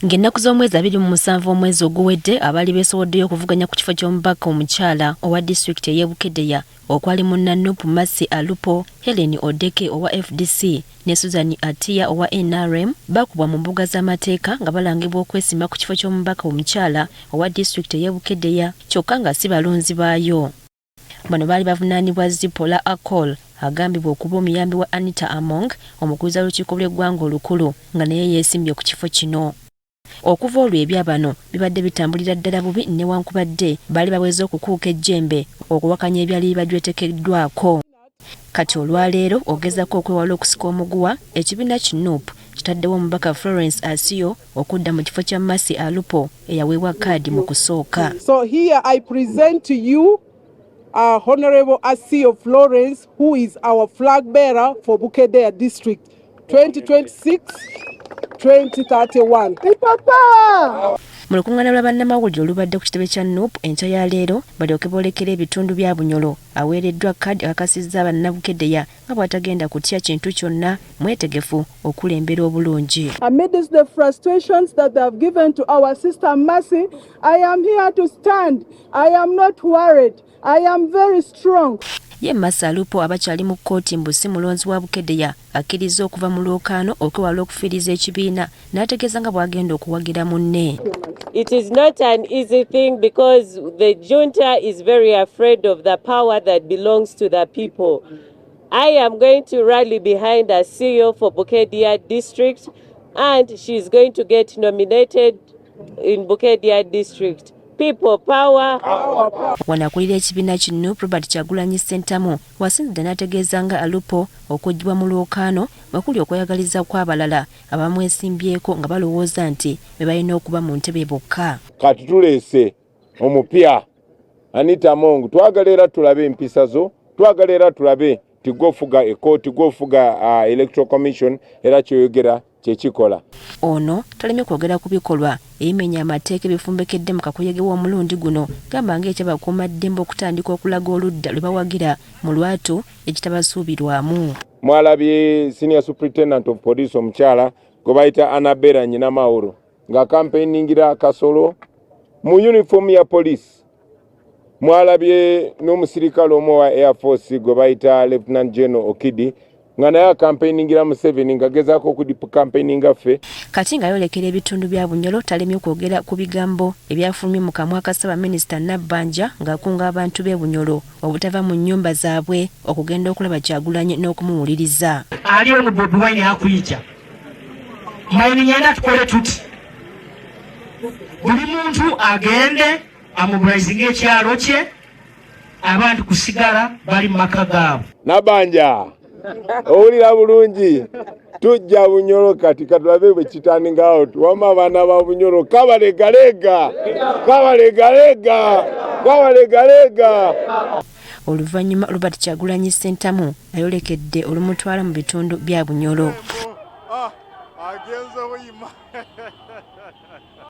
Ng'ennaku z'omwezi 27 omwezi oguwedde abaali beesowoddeyo okuvuganya ku kifo ky'omubaka omukyala owa disitulikiti ey'e Bukedea okwali munna Nuupu Mercy Alupo, Helen Odeke owa FDC ne Susan Atia owa NRM bakubwa mu mbuga z'amateeka nga balangibwa okwesima ku kifo ky'omubaka omukyala owa disitulikiti ey'e Bukedea kyokka nga si balonzi baayo. Bano baali bavunaanibwa Zipola Akol agambibwa okuba omuyambi wa Anita Among omukuuza w'olukiiko lw'eggwanga olukulu nga naye yeesimbye ku kifo kino. Okuva olwo ebya bano bibadde bitambulira ddala bubi newankubadde baali baweze okukuuka ejjembe okuwakanya ebyali bibajwetekeddwako. Kati olwaleero ogezako okwewala okusika omuguwa ekibiina kinuupu kitaddewo omubaka Florence Asio okudda mu kifo kya Mercy Alupo eyaweebwa kaadi mu kusooka. So here I present to you Honorable Asio Florence, who is our flag bearer for Bukedea District 2026-2031. Mu lukungaana lwa bannamawulire olubadde ku kitebe kya Nuupu enkya ya leero balyoke boolekera ebitundu bya Bunyolo aweereddwa kkaadi akakasizza bannabukeddeya nga bw'atagenda kutya kintu kyonna mwetegefu okulembera obulungi. Amidst the frustrations that they have given to our sister Mercy, I am here to stand. I am not worried. I am very strong. Ye Mercy Alupo abakyali mu kkooti mbu si mulonzi wa Bukedea akkiriza okuva mu lwokaano okwewala okufiiriza ekibiina n'ategeeza nga bw'agenda okuwagira munne. It is not an easy thing because the junta is very afraid of the power that belongs to the people. I am going to rally behind a CEO for Bukedea District and she is going to get nominated in Bukedea District. People power. Wanakulira ekibiina kino Robert Kyagulanyi Ssentamu wasinzidde n'ategeeza nga Alupo okuggyibwa mu lwokaano bakuli okweyagaliza kw'abalala abamwesimbyeko nga balowooza nti be balina okuba mu ntebe bokka. Kati tuleese omupya Anita Among twagala era tulabe empisa zo, twagala era tulabe tigofuga ekkooti gofuga Electoral Commission era kyoyogera kyekikola. Ono talemye kwogera ku bikolwa ebimenya amateeka ebifumbekedde mu kakuyege w'omulundi guno gamba ng'ekyabakuumaddembe okutandika okulaga oludda lwe bawagira mu lwatu ekitabasuubirwamu. Mwalabye Senior Superintendent of Police omukyala gwe bayita Annabella Nyinamaworo nga campaigningira Kasolo mu uniform ya police. Mwalabye n'omusirikale omu wa Air Force gwe bayita Lieutenant General Okidi nga naye campaigningira Museveni nga gezaako okudipu campaigninga ffe. Kati nga yolekera ebitundu bya Bunyolo talemye okwogera ku bigambo ebyafulumye mu kamwa ka Ssaabaminisita Nabbanja ng'akunga abantu b'e Bunyolo obutava mu nnyumba zaabwe okugenda okulaba Kyagulanyi n'okumuwuliriza. Aliyo mu Bobi Wine akuyita mayini nyenda tukole tuti buli muntu agende amubulayizinga ekyalo kye abantu kusigala bali mu maka gaabwe. Nabbanja owulira bulungi tujja Bunyolo kati katulabe bwe kitandingawo tuwama abaana ba Bunyolo kabalegalega. Oluvannyuma Robert Kyagulanyi Ssentamu ayolekedde olumutwala mu bitundu bya Bunyolo.